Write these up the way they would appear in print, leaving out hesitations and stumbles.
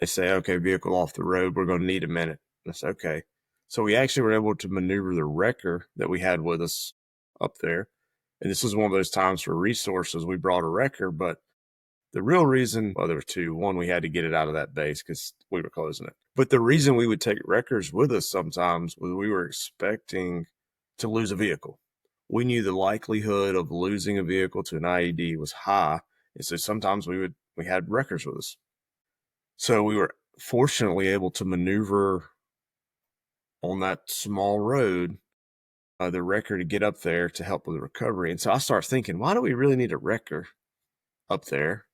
They say, okay, vehicle off the road, we're going to need a minute. That's okay. So we actually were able to maneuver the wrecker that we had with us up there. And this was one of those times for resources. We brought a wrecker, but the real reason, well, there were two. One, we had to get it out of that base because we were closing it. But the reason we would take wreckers with us sometimes was we were expecting to lose a vehicle. We knew the likelihood of losing a vehicle to an IED was high. And so sometimes we had wreckers with us. So we were fortunately able to maneuver on that small road, the wrecker to get up there to help with the recovery. And so I start thinking, why do we really need a wrecker up there?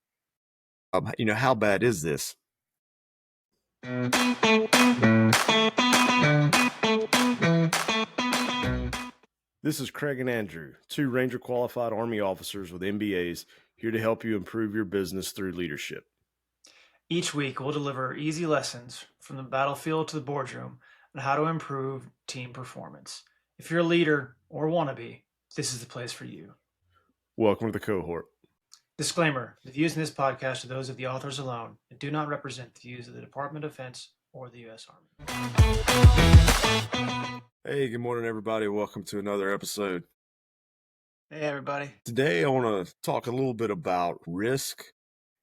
How bad is this? This is Craig and Andrew, two Ranger qualified Army officers with MBAs, here to help you improve your business through leadership. Each week, we'll deliver easy lessons from the battlefield to the boardroom on how to improve team performance. If you're a leader or want to be, this is the place for you. Welcome to the cohort. Disclaimer: the views in this podcast are those of the authors alone and do not represent the views of the Department of Defense or the U.S. Army. Hey, good morning, everybody. Welcome to another episode. Hey, everybody. Today, I want to talk a little bit about risk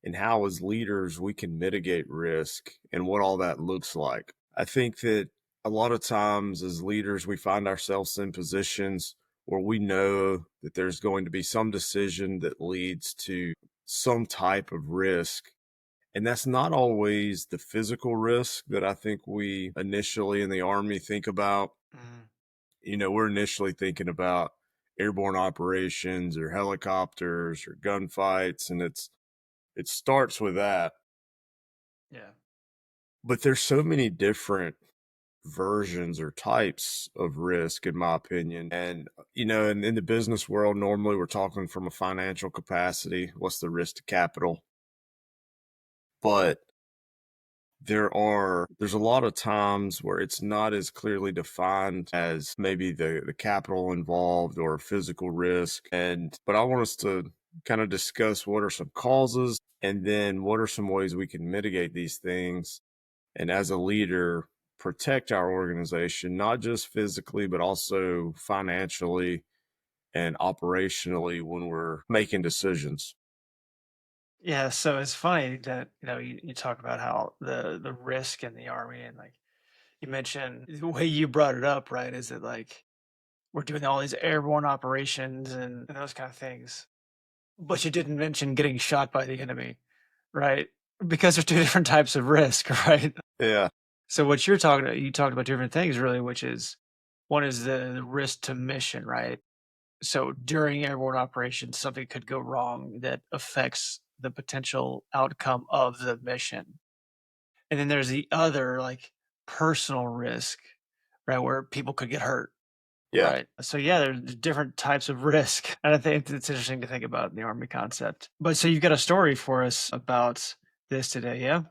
and how, as leaders, we can mitigate risk and what all that looks like. I think that a lot of times as leaders, we find ourselves in positions where we know that there's going to be some decision that leads to some type of risk. And that's not always the physical risk that I think we initially in the Army think about. We're initially thinking about airborne operations or helicopters or gunfights, and it starts with that. Yeah. But there's so many different versions or types of risk, in my opinion. And, in the business world, normally we're talking from a financial capacity. What's the risk to capital? But there's a lot of times where it's not as clearly defined as maybe the capital involved or physical risk. But I want us to kind of discuss what are some causes and then what are some ways we can mitigate these things. And as a leader, protect our organization, not just physically, but also financially and operationally when we're making decisions. Yeah, so it's funny that you talk about how the risk in the Army, and like you mentioned the way you brought it up, right? Is it like we're doing all these airborne operations and those kind of things, but you didn't mention getting shot by the enemy, right? Because there's two different types of risk, right? Yeah. So what you're talking about, you talked about different things really, which is one is the risk to mission, right? So during airborne operations, something could go wrong that affects the potential outcome of the mission. And then there's the other, like, personal risk, right, where people could get hurt. Yeah. Right. So yeah, there's different types of risk. And I think it's interesting to think about the Army concept. But so you've got a story for us about this today, yeah?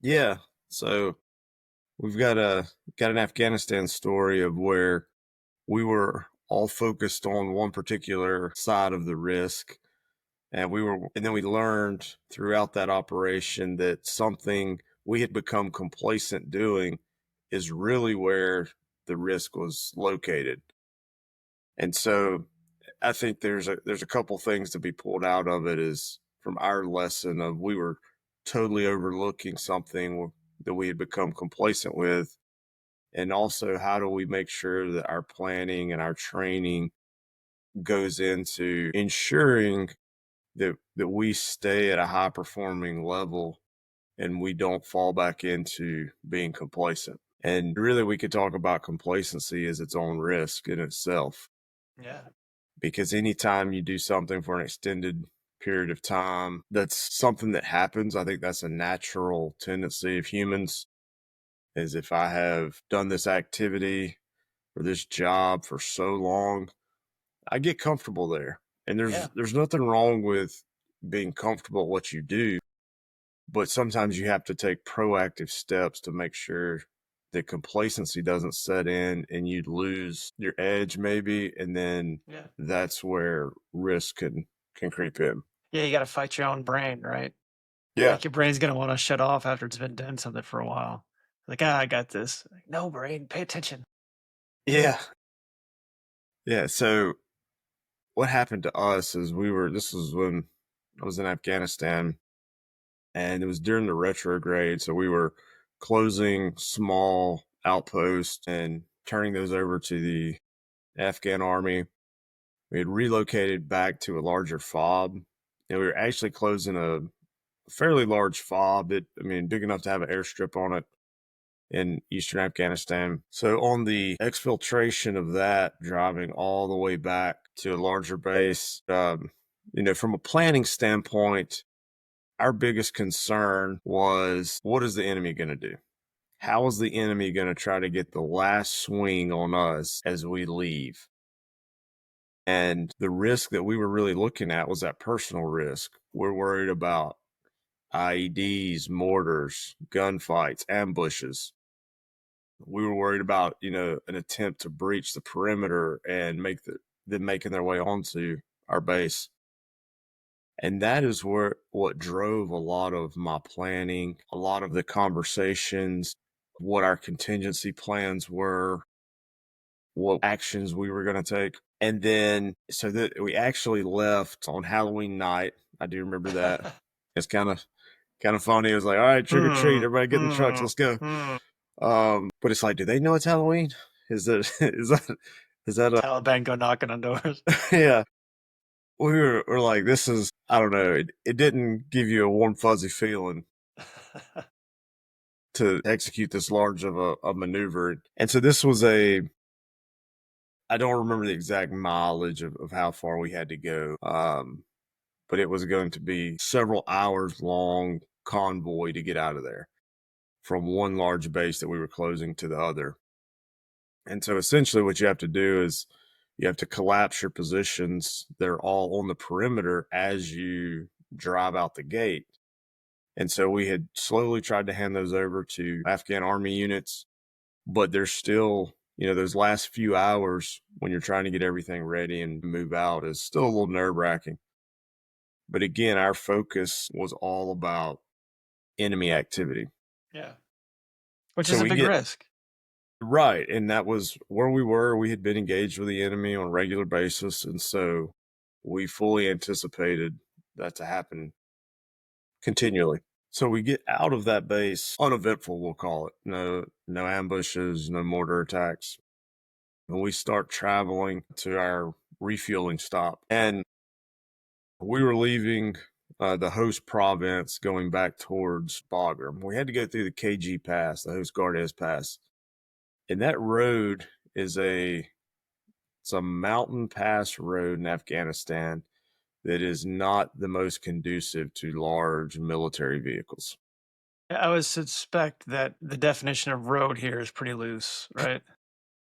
Yeah. So we've got an Afghanistan story of where we were all focused on one particular side of the risk. And then we learned throughout that operation that something we had become complacent doing is really where the risk was located. And so I think there's a couple things to be pulled out of it is from our lesson of we were totally overlooking something that we had become complacent with. And also, how do we make sure that our planning and our training goes into ensuring that we stay at a high performing level and we don't fall back into being complacent. And really, we could talk about complacency as its own risk in itself. Yeah. Because anytime you do something for an extended period of time, that's something that happens. I think that's a natural tendency of humans. Is if I have done this activity or this job for so long, I get comfortable there. And Yeah. there's nothing wrong with being comfortable at what you do, but sometimes you have to take proactive steps to make sure that complacency doesn't set in and you lose your edge maybe, and then Yeah. that's where risk can creep in. Yeah, you got to fight your own brain, right? Yeah. Like your brain's gonna want to shut off after it's been doing something for a while. Like, I got this. Like, no, brain, pay attention. Yeah. Yeah. So what happened to us is this was when I was in Afghanistan, and it was during the retrograde. So we were closing small outposts and turning those over to the Afghan army. We had relocated back to a larger fob, and we were actually closing a fairly large fob. I mean, big enough to have an airstrip on it in eastern Afghanistan. So on the exfiltration of that, driving all the way back to a larger base, from a planning standpoint, our biggest concern was, what is the enemy going to do? How is the enemy going to try to get the last swing on us as we leave? And the risk that we were really looking at was that personal risk. We're worried about IEDs, mortars, gunfights, ambushes. We were worried about, an attempt to breach the perimeter and them making their way onto our base. And that is what drove a lot of my planning, a lot of the conversations, what our contingency plans were, what actions we were going to take. And then so that we actually left on Halloween night. I do remember that. It's kind of funny. It was like, all right, trick or treat, Hmm. everybody get in the trucks, Hmm. let's go. Hmm. But it's like, do they know it's Halloween? Is that is that a Taliban go knocking on doors. yeah? We're like, this is, I don't know. It didn't give you a warm fuzzy feeling to execute this large of a maneuver. And so this was I don't remember the exact mileage of how far we had to go. But it was going to be several hours long convoy to get out of there from one large base that we were closing to the other. And so essentially what you have to do is you have to collapse your positions. They're all on the perimeter as you drive out the gate. And so we had slowly tried to hand those over to Afghan army units, but there's still, those last few hours when you're trying to get everything ready and move out is still a little nerve wracking. But again, our focus was all about enemy activity. Yeah. Which So is a we big get risk. right. And that was where we were. We had been engaged with the enemy on a regular basis. And so we fully anticipated that to happen continually. So we get out of that base uneventful, we'll call it. No ambushes, no mortar attacks. And we start traveling to our refueling stop. And we were leaving the host province going back towards Bagram. We had to go through the KG Pass, the Host Guardes Pass. And that road is it's a mountain pass road in Afghanistan that is not the most conducive to large military vehicles. I would suspect that the definition of road here is pretty loose, right?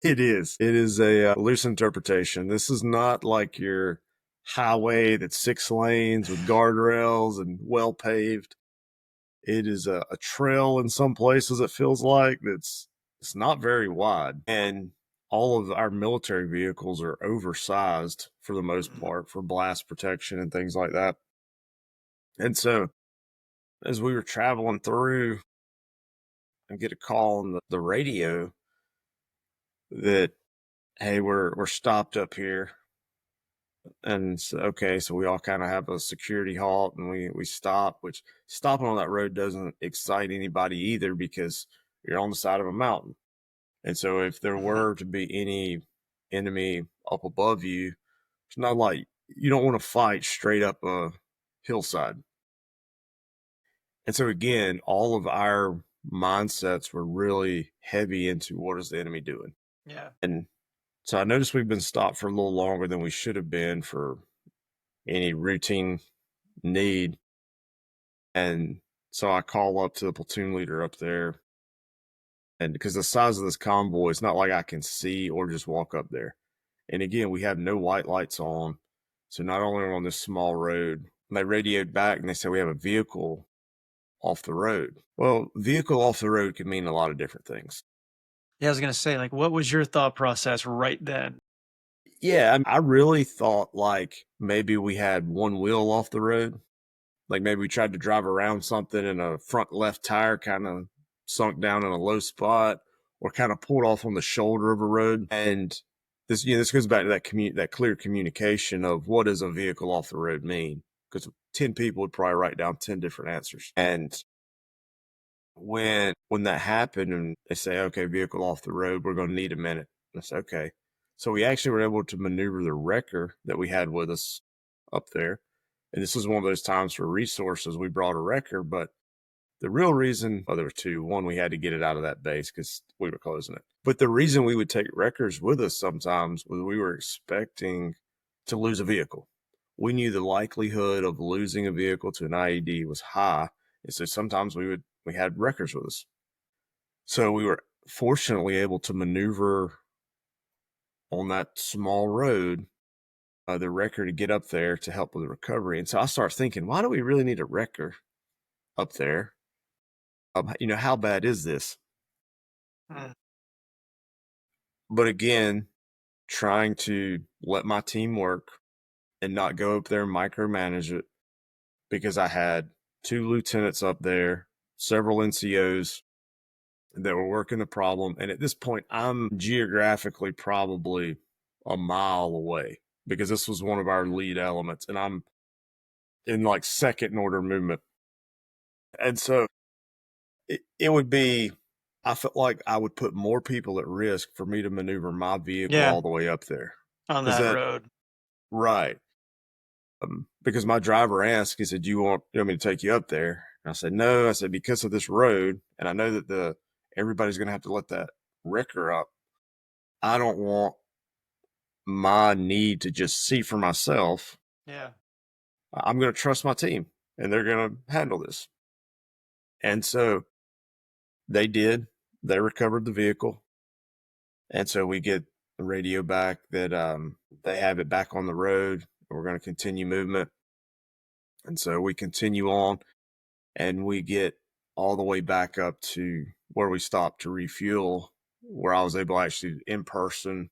It is. It is a loose interpretation. This is not like your highway that's 6 lanes with guardrails and well paved. It is a trail in some places. It feels like it's not very wide, and all of our military vehicles are oversized for the most Mhm. part for blast protection and things like that. And so, as we were traveling through, I get a call on the radio that, hey, we're stopped up here. And so, okay, so we all kind of have a security halt, and we stop, which stopping on that road doesn't excite anybody either because you're on the side of a mountain. And so if there Mhm. were to be any enemy up above you, it's not like you don't want to fight straight up a hillside. And so again, all of our mindsets were really heavy into what is the enemy doing. Yeah. And so I noticed we've been stopped for a little longer than we should have been for any routine need. And so I call up to the platoon leader up there. And because the size of this convoy, it's not like I can see or just walk up there. And again, we have no white lights on. So not only are we on this small road, they radioed back and they said we have a vehicle off the road. Well, vehicle off the road can mean a lot of different things. Yeah, I was gonna say, like, what was your thought process right then? Yeah, I really thought like maybe we had one wheel off the road. Like maybe we tried to drive around something and a front left tire kind of sunk down in a low spot or kind of pulled off on the shoulder of a road. And this goes back to that clear communication of what does a vehicle off the road mean? Because 10 people would probably write down 10 different answers. And when that happened and they say, okay, vehicle off the road, we're going to need a minute. And I said, okay. So we actually were able to maneuver the wrecker that we had with us up there. And this was one of those times for resources. We brought a wrecker, but the real reason, well, there were two. One, we had to get it out of that base because we were closing it. But the reason we would take wreckers with us sometimes was we were expecting to lose a vehicle. We knew the likelihood of losing a vehicle to an IED was high. And so sometimes we had wreckers with us. So we were fortunately able to maneuver on that small road the wrecker to get up there to help with the recovery. And so I start thinking, why do we really need a wrecker up there? How bad is this? Mm. But again, trying to let my team work and not go up there and micromanage it because I had two lieutenants up there, several NCOs that were working the problem. And at this point, I'm geographically probably a mile away because this was one of our lead elements. And I'm in like second in order movement. And so it would be, I felt like I would put more people at risk for me to maneuver my vehicle Yeah, all the way up there. on Is that that road. right? Because my driver asked, he said, "Do you want me to take you up there?" And I said, "No." I said, "Because of this road, and I know that everybody's going to have to let that wrecker up. I don't want my need to just see for myself. Yeah. I'm going to trust my team, and they're going to handle this." And so they did. They recovered the vehicle, and so we get the radio back that they have it back on the road. We're going to continue movement, and so we continue on. And we get all the way back up to where we stopped to refuel, where I was able to actually in person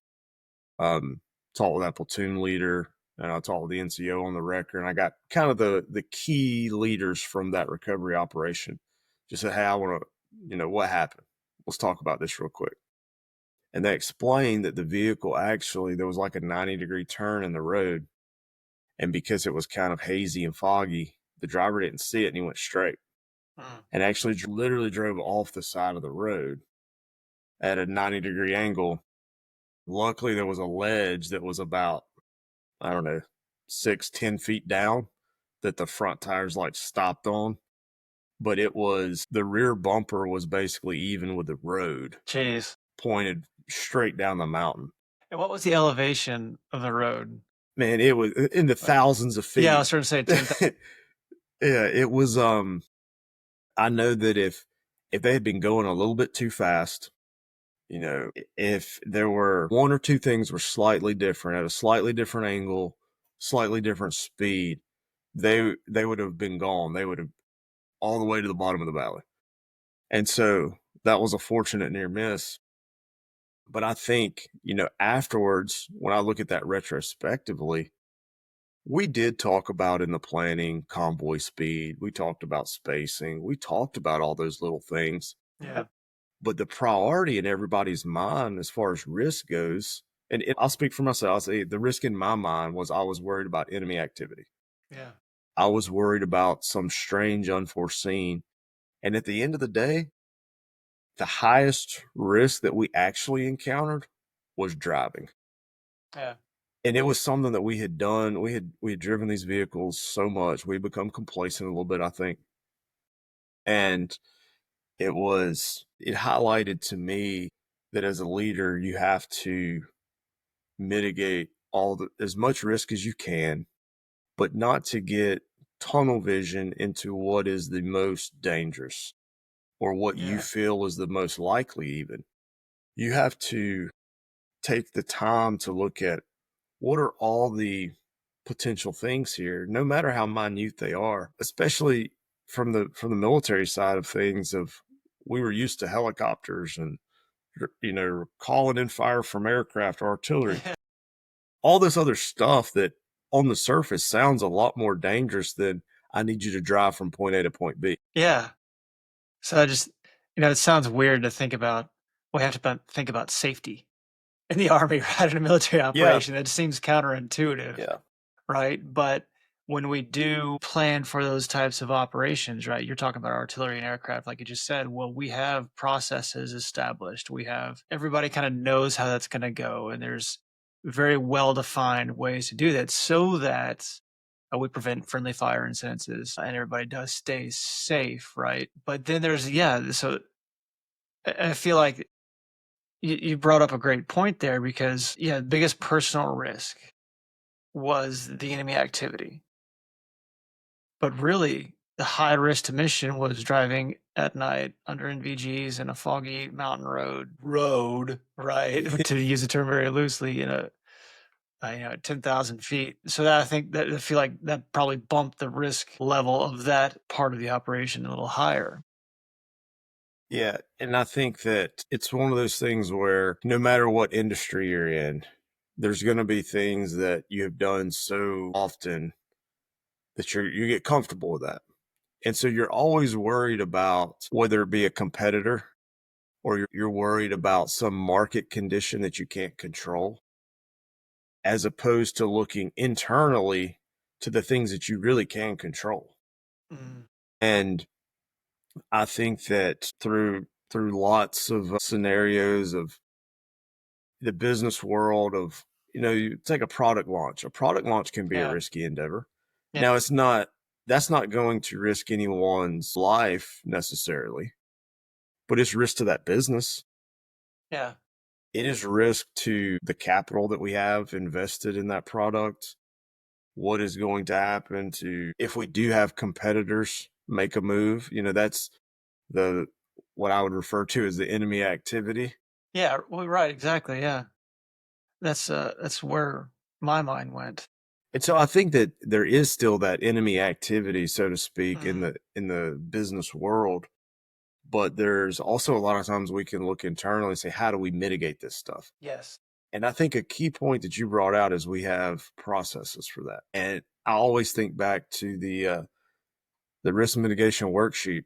um, talk with that platoon leader, and I talked with the NCO on the wrecker, and I got kind of the key leaders from that recovery operation. Just said, "Hey, I want to, what happened? Let's talk about this real quick." And they explained that the vehicle actually there was like a 90-degree turn in the road, and because it was kind of hazy and foggy, the driver didn't see it, and he went straight. Mm. And actually literally drove off the side of the road at a 90-degree angle. Luckily, there was a ledge that was about, I don't know, 6-10 feet down that the front tires like stopped on. But the rear bumper was basically even with the road, Jeez. pointed straight down the mountain. And what was the elevation of the road? Man, it was in the Like, thousands of yeah, I feet. was trying to say 10,000. Yeah, it was. I know that if they had been going a little bit too fast, if there were one or two things were slightly different at a slightly different angle, slightly different speed, they would have been gone. They would have all the way to the bottom of the valley. And so that was a fortunate near miss. But I think, afterwards, when I look at that retrospectively, we did talk about in the planning convoy speed. We talked about spacing. We talked about all those little things. Yeah. But the priority in everybody's mind as far as risk goes, and I'll speak for myself, I'll say the risk in my mind was I was worried about enemy activity. Yeah. I was worried about some strange unforeseen. And at the end of the day, the highest risk that we actually encountered was driving. Yeah. And it was something that we had done. We had driven these vehicles so much. We had become complacent a little bit, I think. And it highlighted to me that as a leader, you have to mitigate as much risk as you can, but not to get tunnel vision into what is the most dangerous or what you Yeah. feel is the most likely even. You have to take the time to look at what are all the potential things here, no matter how minute they are, especially from the military side of things of we were used to helicopters and calling in fire from aircraft, artillery, Yeah. all this other stuff that on the surface sounds a lot more dangerous than I need you to drive from point A to point B. Yeah. So I just, it sounds weird to think about. We have to think about safety in the army, right? In a military Yeah. operation. It seems counterintuitive, Yeah. right? But when we do plan for those types of operations, right? You're talking about artillery and aircraft, like you just said. Well, we have processes established. We have everybody kind of knows how that's going to go, and there's very well defined ways to do that so that we prevent friendly fire incidences and everybody does stay safe, right? But then there's, yeah, so I feel like you brought up a great point there because, yeah, the biggest personal risk was the enemy activity. But really, the high risk to mission was driving at night under NVGs in a foggy mountain road, right? To use the term very loosely, 10,000 feet. So that I think that I feel like that probably bumped the risk level of that part of the operation a little higher. Yeah. And I think that it's one of those things where no matter what industry you're in, there's going to be things that you have done so often that you get comfortable with that. And so you're always worried about whether it be a competitor or you're worried about some market condition that you can't control, as opposed to looking internally to the things that you really can control. Mm, And I think that through lots of scenarios of the business world of, you take a product launch. A product launch can be a yeah, risky endeavor. yeah, Now, that's not going to risk anyone's life necessarily, but it's risk to that business. yeah, It is risk to the capital that we have invested in that product. What is going to happen to if we do have competitors make a move? That's the what I would refer to as the enemy activity. yeah. Well, right, exactly. Yeah, that's where my mind went. And so I think that there is still that enemy activity, so to speak, in Mm, the business world. But there's also a lot of times we can look internally and say, how do we mitigate this stuff? yes. And I think a key point that you brought out is we have processes for that. And I always think back to the risk mitigation worksheet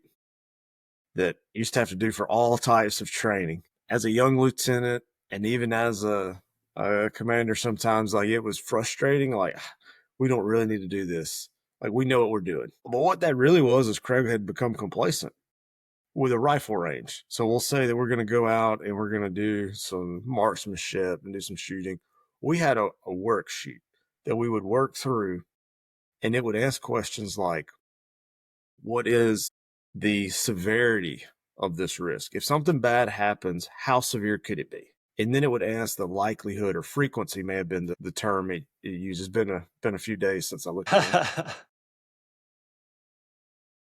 that you used to have to do for all types of training. As a young lieutenant, and even as a commander, sometimes like it was frustrating. Like, we don't really need to do this. Like, we know what we're doing. But what that really was is Craig had become complacent with a rifle range. So we'll say that we're going to go out and we're going to do some marksmanship and do some shooting. We had a worksheet that we would work through, and it would ask questions like, what is the severity of this risk? If something bad happens, how severe could it be? And then it would ask the likelihood or frequency, may have been the term it uses. Been a few days since I looked at it.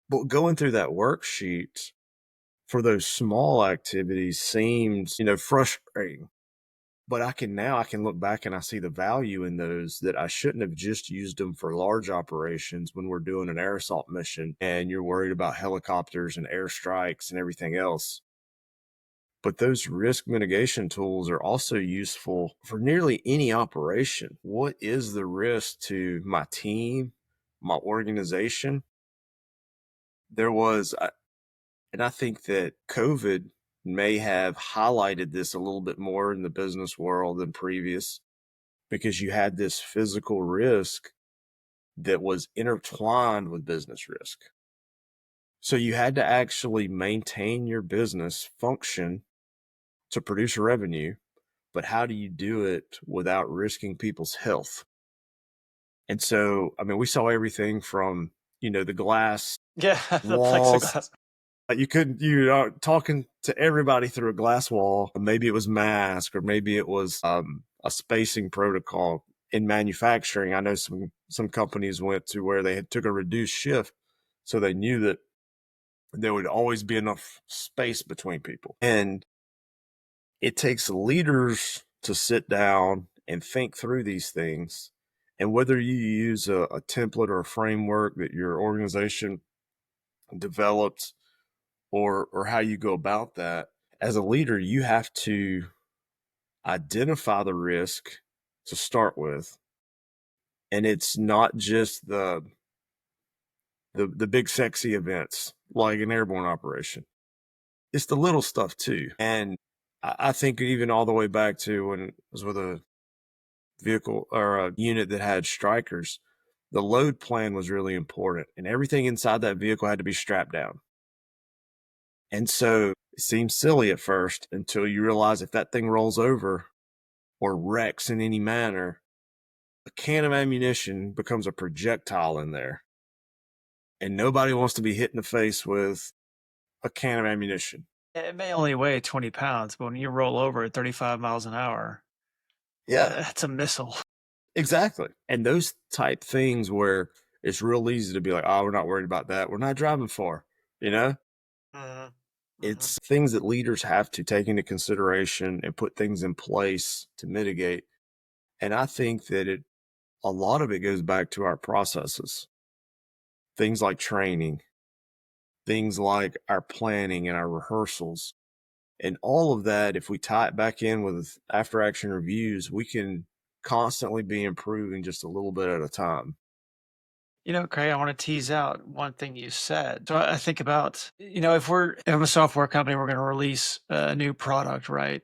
But going through that worksheet for those small activities seems, frustrating. But I can look back and I see the value in those, that I shouldn't have just used them for large operations when we're doing an air assault mission and you're worried about helicopters and airstrikes and everything else. But those risk mitigation tools are also useful for nearly any operation. What is the risk to my team, my organization? There was, and I think that COVID may have highlighted this a little bit more in the business world than previous, because you had this physical risk that was intertwined with business risk. So you had to actually maintain your business function to produce revenue, but how do you do it without risking people's health? And so, I mean, we saw everything from, the glass Yeah, the walls. plexiglass. You are talking to everybody through a glass wall. Maybe it was mask, or maybe it was a spacing protocol. In manufacturing, I know some companies went to where they had took a reduced shift, so they knew that there would always be enough space between people. And it takes leaders to sit down and think through these things. And whether you use a template or a framework that your organization developed, or how you go about that, as a leader, you have to identify the risk to start with. And it's not just the big sexy events like an airborne operation. It's the little stuff too. And I think even all the way back to when it was with a vehicle or a unit that had strikers, the load plan was really important and everything inside that vehicle had to be strapped down. And so it seems silly at first until you realize if that thing rolls over or wrecks in any manner, a can of ammunition becomes a projectile in there. And nobody wants to be hit in the face with a can of ammunition. It may only weigh 20 pounds, but when you roll over at 35 miles an hour, Yeah, that's a missile. exactly. And those type things where it's real easy to be like, oh, we're not worried about that. We're not driving far, you know? Mhm, mhm. It's things that leaders have to take into consideration and put things in place to mitigate. And I think that a lot of it goes back to our processes, things like training, things like our planning and our rehearsals. And all of that, if we tie it back in with after action reviews, we can constantly be improving just a little bit at a time. Craig, I want to tease out one thing you said. So I think about, if a software company, we're going to release a new product, right?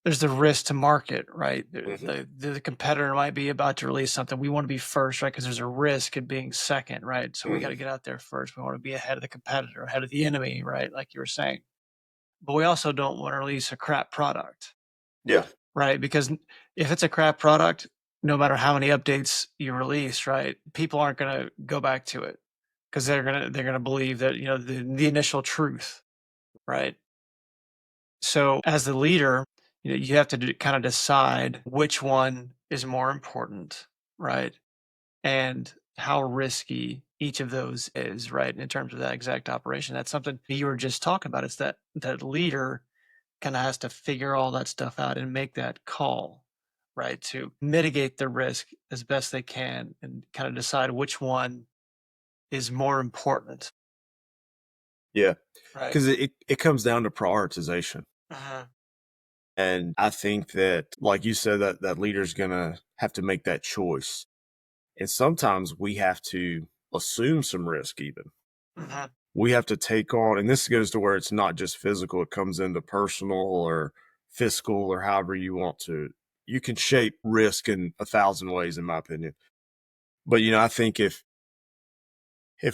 There's the risk to market, right? Hmm. The competitor might be about to release something. We want to be first, right? Because there's a risk of being second, right? So we got Hmm. to get out there first. We want to be ahead of the competitor, ahead of the enemy, right? Like you were saying. But we also don't want to release a crap product, Yeah. right? Because if it's a crap product, no matter how many updates you release, right, people aren't going to go back to it because they're gonna believe that the initial truth, right? So as the leader, you have to kind of decide which one is more important, right? And how risky each of those is, right? In terms of that exact operation. That's something you were just talking about. It's that leader kind of has to figure all that stuff out and make that call, right? To mitigate the risk as best they can and kind of decide which one is more important, Yeah. right? Because it comes down to prioritization. Uh-huh. And I think that, like you said, that leader's going to have to make that choice. And sometimes we have to assume some risk, even. Uh-huh. We have to take on, and this goes to where it's not just physical, it comes into personal or fiscal or however you want to. You can shape risk in 1,000 ways, in my opinion. But, I think if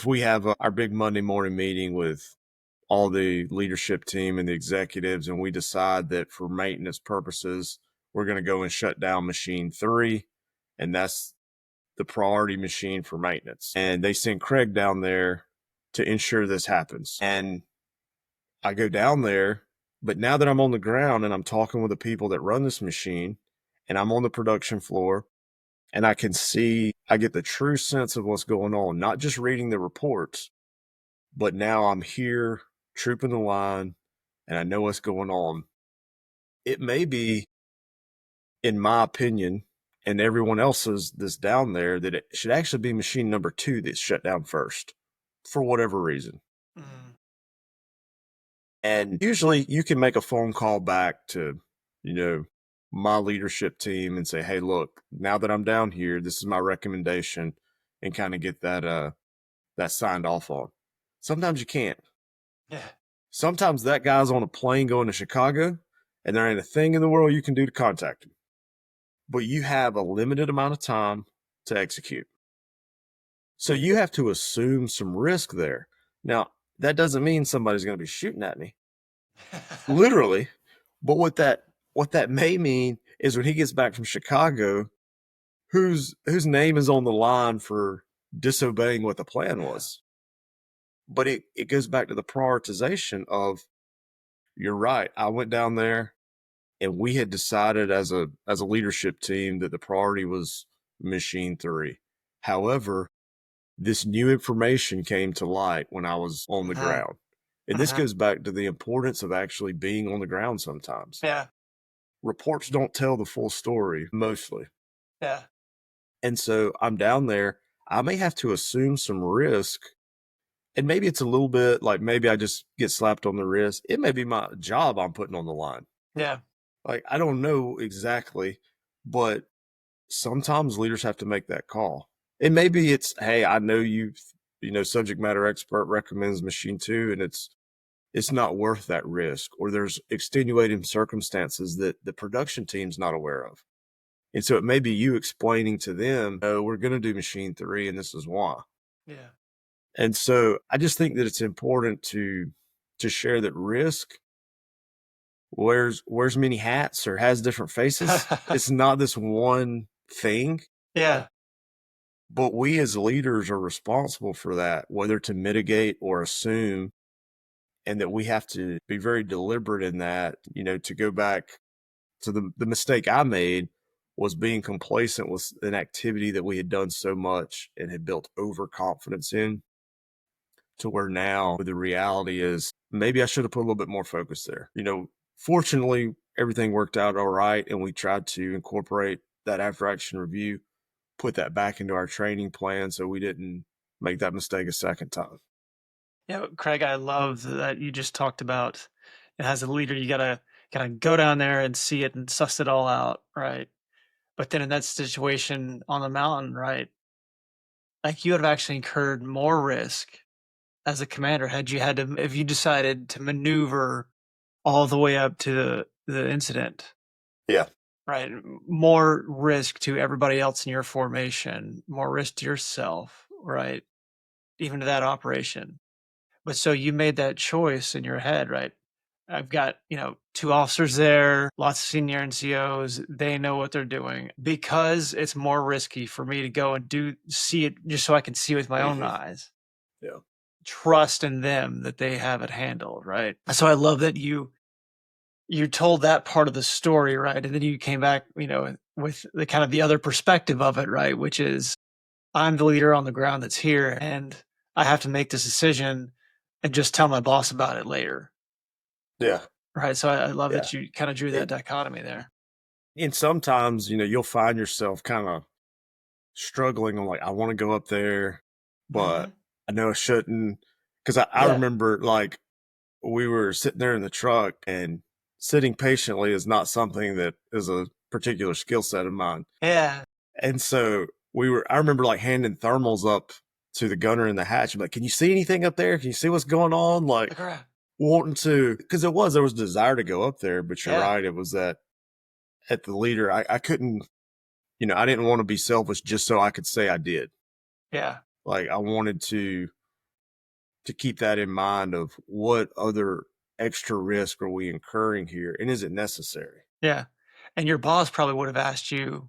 we have our big Monday morning meeting with all the leadership team and the executives, and we decide that for maintenance purposes, we're going to go and shut down machine 3, and that's the priority machine for maintenance. And they send Craig down there to ensure this happens. And I go down there, but now that I'm on the ground and I'm talking with the people that run this machine and I'm on the production floor and I can see, I get the true sense of what's going on, not just reading the reports, but now I'm here trooping the line and I know what's going on. It may be, in my opinion, and everyone else's that's down there, that it should actually be machine number 2 that's shut down first for whatever reason. Mm. And usually you can make a phone call back to, you know, my leadership team and say, hey, look, now that I'm down here, this is my recommendation, and kind of get that signed off on. Sometimes you can't. Yeah. Sometimes that guy's on a plane going to Chicago and there ain't a thing in the world you can do to contact him. But you have a limited amount of time to execute. So you have to assume some risk there. Now, that doesn't mean somebody's going to be shooting at me, literally. But what that may mean is when he gets back from Chicago, whose name is on the line for disobeying what the plan Yeah. was. But it goes back to the prioritization of, you're right. I went down there and we had decided as a leadership team that the priority was machine 3. However, this new information came to light when I was on the Uh-huh. ground. And this Uh-huh. goes back to the importance of actually being on the ground sometimes. Yeah. Reports don't tell the full story mostly. Yeah. And so I'm down there. I may have to assume some risk. And maybe it's a little bit like maybe I just get slapped on the wrist. It may be my job I'm putting on the line. Yeah. Like, I don't know exactly, but sometimes leaders have to make that call. And maybe it's, hey, I know you. subject matter expert recommends machine 2 and it's not worth that risk, or there's extenuating circumstances that the production team's not aware of. And so it may be you explaining to them, oh, we're going to do machine 3 and this is why. Yeah. And so I just think that it's important to share that risk wears many hats or has different faces. It's not this one thing. Yeah. But we as leaders are responsible for that, whether to mitigate or assume, and that we have to be very deliberate in that. To go back to the mistake I made was being complacent with an activity that we had done so much and had built overconfidence in, to where now the reality is maybe I should have put a little bit more focus there. Fortunately, everything worked out all right, and we tried to incorporate that after action review, put that back into our training plan so we didn't make that mistake a second time. Yeah, Craig, I love that you just talked about it. As a leader, you gotta go down there and see it and suss it all out, right? But then in that situation on the mountain, right, like you would have actually incurred more risk as a commander had you had to if you decided to maneuver all the way up to the incident, Yeah. right? More risk to everybody else in your formation, more risk to yourself, right? Even to that operation. But so you made that choice in your head, right? I've got, two officers there, lots of senior NCOs. They know what they're doing because it's more risky for me to go and see it just so I can see with my own Hmm. eyes. Yeah. Trust in them that they have it handled, right? So I love that you told that part of the story, right? And then you came back, with the kind of the other perspective of it, right? Which is I'm the leader on the ground that's here and I have to make this decision and just tell my boss about it later. Yeah. Right. So I love Yeah. that you kind of drew that It, dichotomy there. and sometimes, you'll find yourself kind of struggling on like, I want to go up there, but Hmm. I know I shouldn't. Cause I Yeah. remember like we were sitting there in the truck, and sitting patiently is not something that is a particular skill set of mine. Yeah. And so I remember like handing thermals up to the gunner in the hatch. I'm like, can you see anything up there? Can you see what's going on? Like Look around. wanting to, because there was desire to go up there, but you're Yeah. right. It was that at the leader, I couldn't, I didn't want to be selfish just so I could say I did. Yeah. Like I wanted to keep that in mind of what other extra risk are we incurring here, and is it necessary? Yeah. And your boss probably would have asked you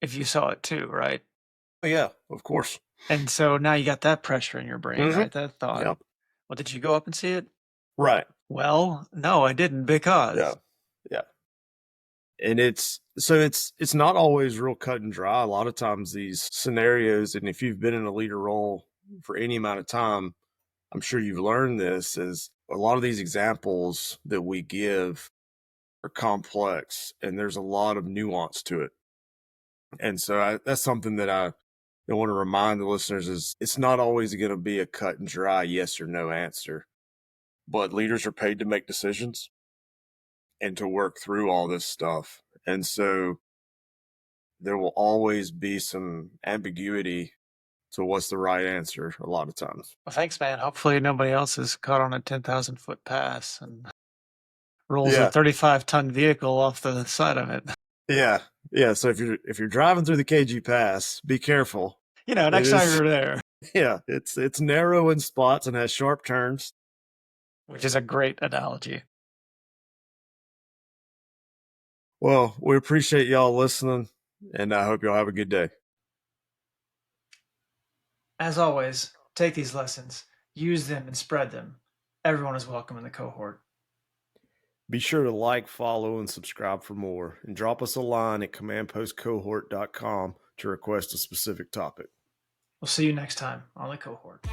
if you saw it too, right? Oh, yeah, of course. And so now you got that pressure in your brain, Hmm. right? That thought. Yeah. Well, did you go up and see it? Right. Well, no, I didn't Yeah. because. Yeah. And it's not always real cut and dry. A lot of times these scenarios, and if you've been in a leader role for any amount of time, I'm sure you've learned this, is a lot of these examples that we give are complex and there's a lot of nuance to it. And so that's something that I want to remind the listeners is it's not always going to be a cut and dry yes or no answer, but leaders are paid to make decisions and to work through all this stuff. And so there will always be some ambiguity to what's the right answer a lot of times. Well, thanks, man. Hopefully nobody else is caught on a 10,000-foot pass and rolls a Yeah. 35-ton vehicle off the side of it. Yeah. Yeah. So if you're driving through the KG Pass, be careful. It Next time is, you're there, yeah, it's narrow in spots and has sharp turns. which is a great analogy. Well, we appreciate y'all listening, and I hope y'all have a good day. As always, take these lessons, use them, and spread them. Everyone is welcome in the cohort. Be sure to like, follow, and subscribe for more, and drop us a line at commandpostcohort.com to request a specific topic. We'll see you next time on the cohort.